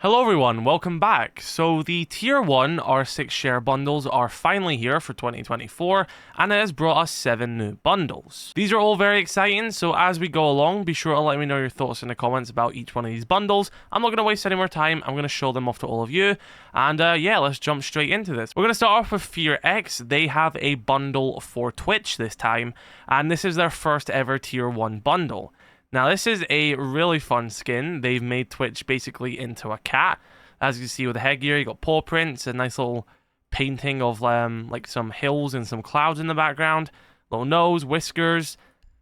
Hello everyone, welcome back. So the tier 1 R6 share bundles are finally here for 2024 and it has brought us 7 new bundles. These are all very exciting, so as we go along, be sure to let me know your thoughts in the comments about each one of these bundles. I'm not going to waste any more time, I'm going to show them off to all of you. And yeah, let's jump straight into this. We're going to start off with FearX. They have a bundle for Twitch this time, and this is their first ever tier 1 bundle. Now, this is a really fun skin. They've made Twitch basically into a cat. As you can see with the headgear, you got paw prints, a nice little painting of like some hills and some clouds in the background. Little nose, whiskers.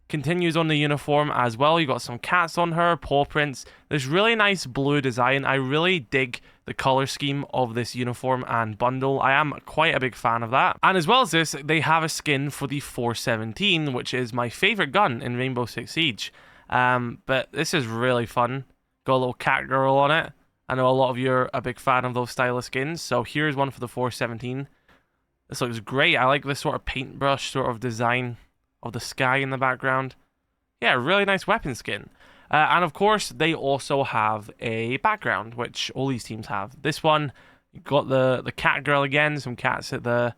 Continues on the uniform as well. You got some cats on her, paw prints. This really nice blue design. I really dig the color scheme of this uniform and bundle. I am quite a big fan of that. And as well as this, they have a skin for the 417, which is my favorite gun in Rainbow Six Siege. But this is really fun. Got a little cat girl on it. I know a lot of you are a big fan of those style of skins, so here's one for the 417. This looks great. I like this sort of paintbrush sort of design of the sky in the background. Yeah, really nice weapon skin. And of course, they also have a background, which all these teams have. This one, you got the cat girl again, some cats at the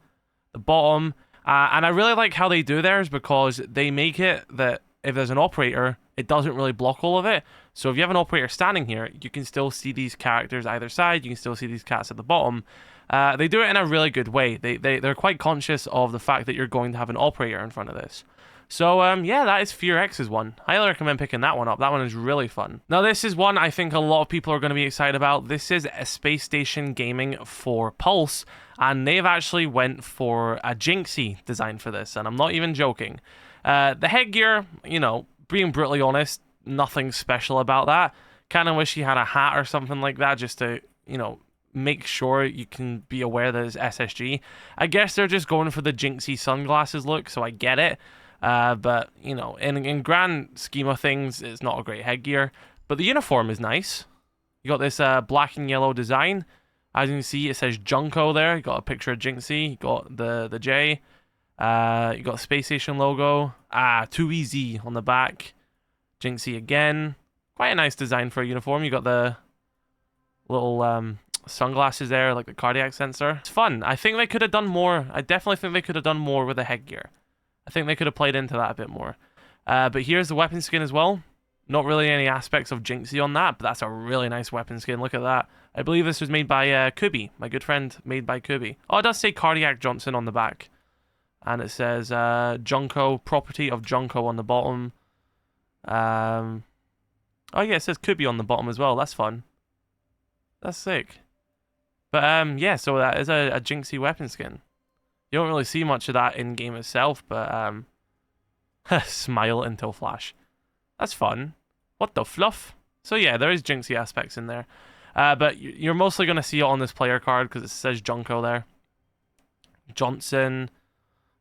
bottom. And I really like how they do theirs because they make it that if there's an operator, it doesn't really block all of it. So if you have an operator standing here, you can still see these characters either side. You can still see these cats at the bottom. They do it in a really good way. They're quite conscious of the fact that you're going to have an operator in front of this. So yeah, that is FearX's one. I highly recommend picking that one up. That one is really fun. Now this is one I think a lot of people are going to be excited about. This is a Space Station Gaming for Pulse. And they've actually went for a jynxi design for this. And I'm not even joking. The headgear, you know, being brutally honest, nothing special about that. Kind of wish he had a hat or something like that just to, you know, make sure you can be aware that it's SSG. I guess they're just going for the jynxi sunglasses look, so I get it. But, you know, in grand scheme of things, it's not a great headgear. But the uniform is nice. You got this black and yellow design. As you can see, it says Junko there. You got a picture of jynxi. You got the J. You got a Space Station logo. 2EZ on the back. jynxi again. Quite a nice design for a uniform. You got the little sunglasses there, like the cardiac sensor. It's fun. I think they could have done more. I definitely think they could have done more with the headgear. I think they could have played into that a bit more. But here's the weapon skin as well. Not really any aspects of jynxi on that, but that's a really nice weapon skin. Look at that. I believe this was made by Kubi, my good friend, made by Kubi. Oh, it does say Cardiac Johnson on the back. And it says Junko, property of Junko on the bottom. Oh yeah, it says Kubi on the bottom as well. That's fun. That's sick. But yeah, so that is a jynxi weapon skin. You don't really see much of that in game itself, but smile until flash. That's fun. What the fluff? So yeah, there is jynxi aspects in there. But you're mostly going to see it on this player card because it says Junko there. Johnson.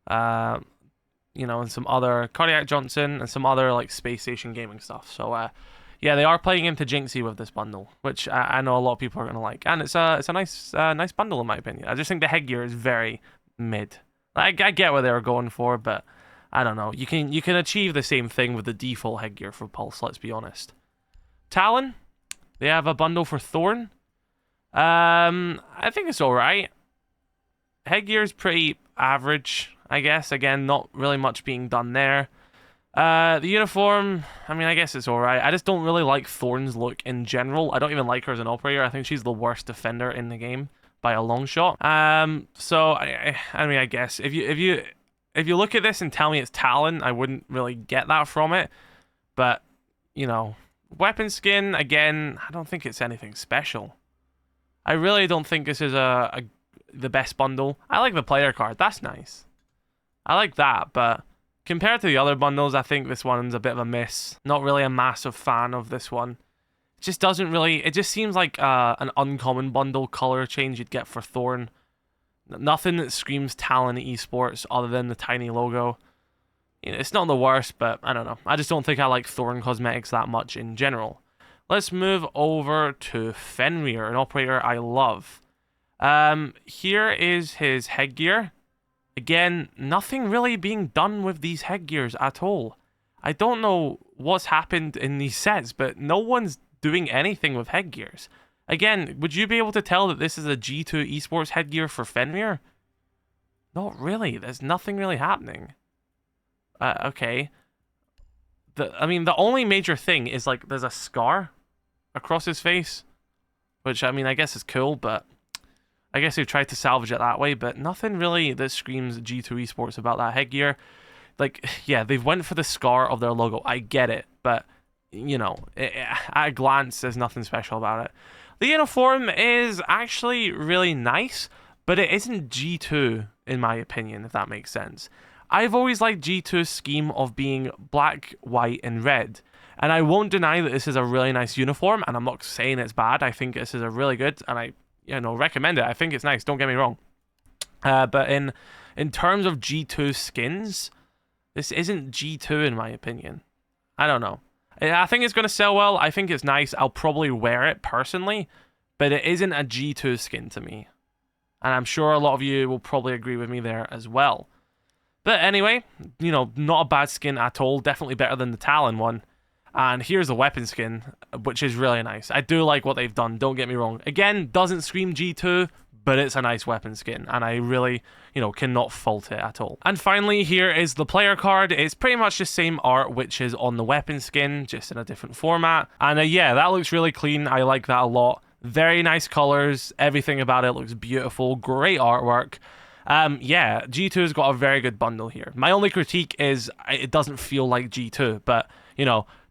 You know, and some other Cardiac Johnson and some other like Space Station Gaming stuff. So yeah, they are playing into jynxi with this bundle, which I know a lot of people are gonna like, and it's a nice bundle in my opinion. I just think the headgear is very mid. I get what they were going for, but I don't know. You can achieve the same thing with the default headgear for Pulse. Let's be honest. Talon, they have a bundle for Thorn. I think it's all right. Headgear is pretty average, I guess. Again, not really much being done there. The uniform, I mean, I guess it's alright. I just don't really like Thorn's look in general. I don't even like her as an operator. I think she's the worst defender in the game by a long shot. So I mean, I guess if you look at this and tell me it's Talon, I wouldn't really get that from it. But you know, weapon skin again, I don't think it's anything special. I really don't think this is the best bundle. I like the player card. That's nice. I like that, but compared to the other bundles, I think this one's a bit of a miss. Not really a massive fan of this one. It just doesn't really... It just seems like an uncommon bundle color change you'd get for Thorn. Nothing that screams Talon Esports other than the tiny logo. You know, it's not the worst, but I don't know. I just don't think I like Thorn cosmetics that much in general. Let's move over to Fenrir, an operator I love. Here is his headgear. Again, nothing really being done with these headgears at all. I don't know what's happened in these sets, but no one's doing anything with headgears. Again, would you be able to tell that this is a G2 esports headgear for Fenrir? Not really. There's nothing really happening. Okay. I mean, the only major thing is, like, there's a scar across his face. Which, I mean, I guess is cool, but I guess they've tried to salvage it that way. But nothing really that screams G2 esports about that headgear. Like, yeah, they've went for the scar of their logo. I get it. But, you know, at a glance, there's nothing special about it. The uniform is actually really nice, but it isn't G2, in my opinion, if that makes sense. I've always liked G2's scheme of being black, white, and red. And I won't deny that this is a really nice uniform, and I'm not saying it's bad. I think this is a really good, and I, recommend it. I think it's nice, don't get me wrong. But in terms of G2 skins, this isn't G2 in my opinion. I don't know. I think it's going to sell well. I think it's nice. I'll probably wear it personally, but it isn't a G2 skin to me. And I'm sure a lot of you will probably agree with me there as well. But anyway, not a bad skin at all. Definitely better than the Talon one. And here's a weapon skin, which is really nice. I do like what they've done, don't get me wrong. Again, doesn't scream G2, but it's a nice weapon skin, and I really, cannot fault it at all. And finally, here is the player card. It's pretty much the same art which is on the weapon skin, just in a different format. And yeah, that looks really clean. I like that a lot. Very nice colors. Everything about it looks beautiful. Great artwork. Yeah, G2's got a very good bundle here. My only critique is it doesn't feel like G2, but,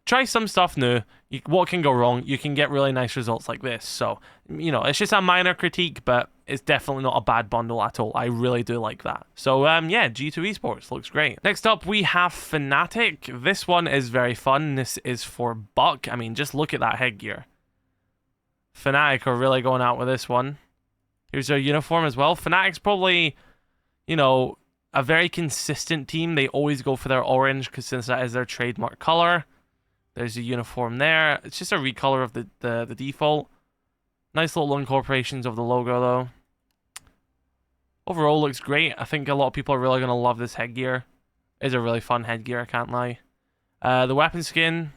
try some stuff new. What can go wrong? You can get really nice results like this. So, it's just a minor critique, but it's definitely not a bad bundle at all. I really do like that. So, yeah, G2 Esports looks great. Next up, we have Fnatic. This one is very fun. This is for Buck. I mean, just look at that headgear. Fnatic are really going out with this one. Here's their uniform as well. Fnatic's probably, a very consistent team. They always go for their orange, because since that is their trademark color. There's a uniform there. It's just a recolor of the default. Nice little incorporations of the logo, though. Overall, looks great. I think a lot of people are really going to love this headgear. It's a really fun headgear, I can't lie. The weapon skin,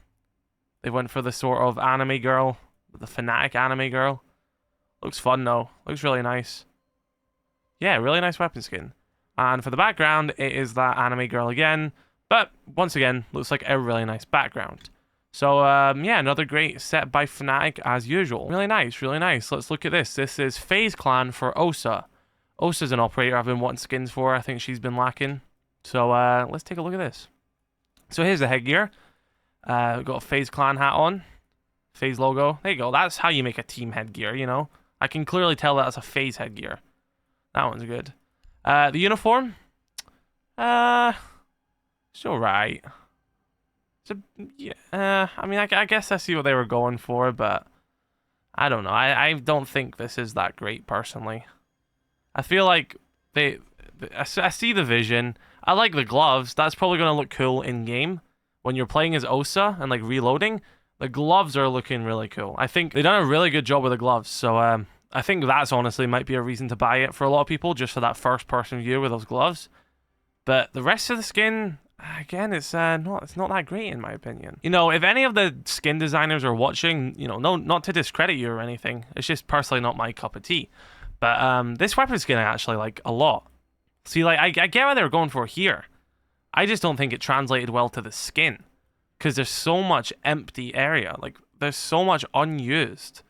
they went for the sort of anime girl. The Fnatic anime girl. Looks fun, though. Looks really nice. Yeah, really nice weapon skin. And for the background, it is that anime girl again. But, once again, looks like a really nice background. So, yeah, another great set by Fnatic as usual. Really nice, really nice. Let's look at this. This is FaZe Clan for Osa. Osa's an operator I've been wanting skins for. I think she's been lacking. So, let's take a look at this. So, here's the headgear. We've got a FaZe Clan hat on. FaZe logo. There you go. That's how you make a team headgear, I can clearly tell that's a FaZe headgear. That one's good. The uniform. It's alright. Yeah, I mean, I guess I see what they were going for, but I don't know. I don't think this is that great, personally. I feel like I see the vision. I like the gloves. That's probably going to look cool in-game. When you're playing as Osa and, like, reloading, the gloves are looking really cool. I think they've done a really good job with the gloves, so I think that's honestly might be a reason to buy it for a lot of people, just for that first-person view with those gloves. But the rest of the skin, again, it's not that great in my opinion. If any of the skin designers are watching, not to discredit you or anything, it's just personally not my cup of tea. But this weapon skin I actually like a lot. See, like, I get what they were going for here. I just don't think it translated well to the skin, because there's so much empty area. Like, there's so much unused.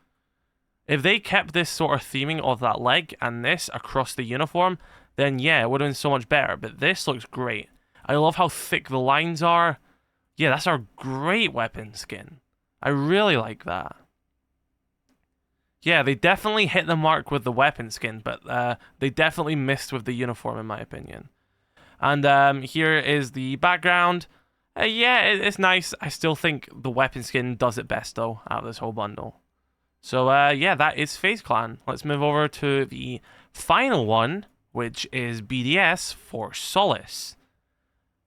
If they kept this sort of theming of that leg and this across the uniform, then yeah, it would have been so much better. But this looks great. I love how thick the lines are. Yeah, that's a great weapon skin. I really like that. Yeah, they definitely hit the mark with the weapon skin, but they definitely missed with the uniform, in my opinion. And here is the background. Yeah, it's nice. I still think the weapon skin does it best, though, out of this whole bundle. So, yeah, that is FaZe Clan. Let's move over to the final one, which is BDS for Solis.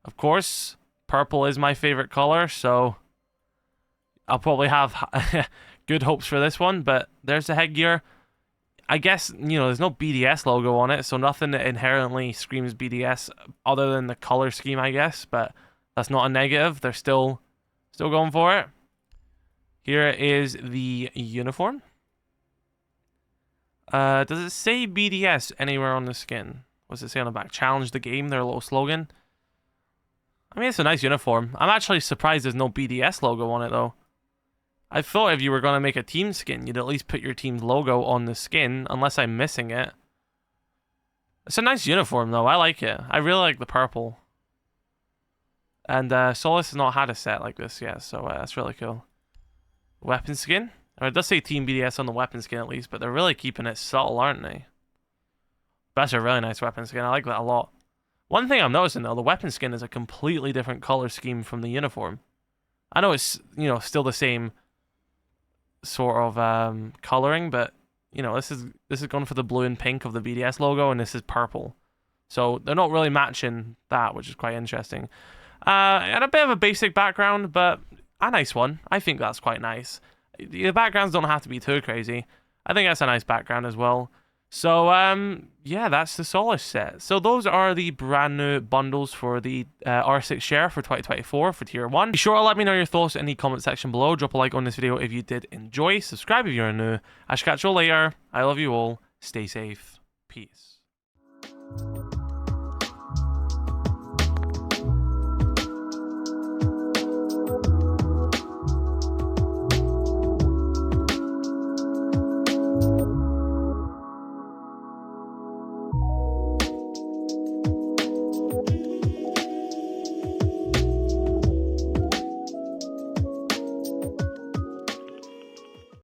Of course, purple is my favorite color, so I'll probably have good hopes for this one, but there's the headgear. I guess, there's no BDS logo on it, so nothing that inherently screams BDS other than the color scheme, I guess, but that's not a negative. They're still going for it. Here is the uniform. Does it say BDS anywhere on the skin? What's it say on the back? Challenge the game, their little slogan. I mean, it's a nice uniform. I'm actually surprised there's no BDS logo on it, though. I thought if you were going to make a team skin, you'd at least put your team's logo on the skin, unless I'm missing it. It's a nice uniform, though. I like it. I really like the purple. And Solis has not had a set like this yet, so that's really cool. Weapon skin? Or it does say Team BDS on the weapon skin at least, but they're really keeping it subtle, aren't they? That's a really nice weapon skin. I like that a lot. One thing I'm noticing, though, the weapon skin is a completely different color scheme from the uniform. I know it's, you know, still the same sort of coloring, but you know, this is going for the blue and pink of the BDS logo, and this is purple, so they're not really matching that, which is quite interesting. And a bit of a basic background, but a nice one. I think that's quite nice. The backgrounds don't have to be too crazy. I think that's a nice background as well. So yeah, that's the Solis set. So those are the brand new bundles for the R6 share for 2024 for tier 1. Be sure to let me know your thoughts in the comment section below. Drop a like on this video if you did enjoy. Subscribe if you're new. I shall catch you all later. I love you all. Stay safe. Peace.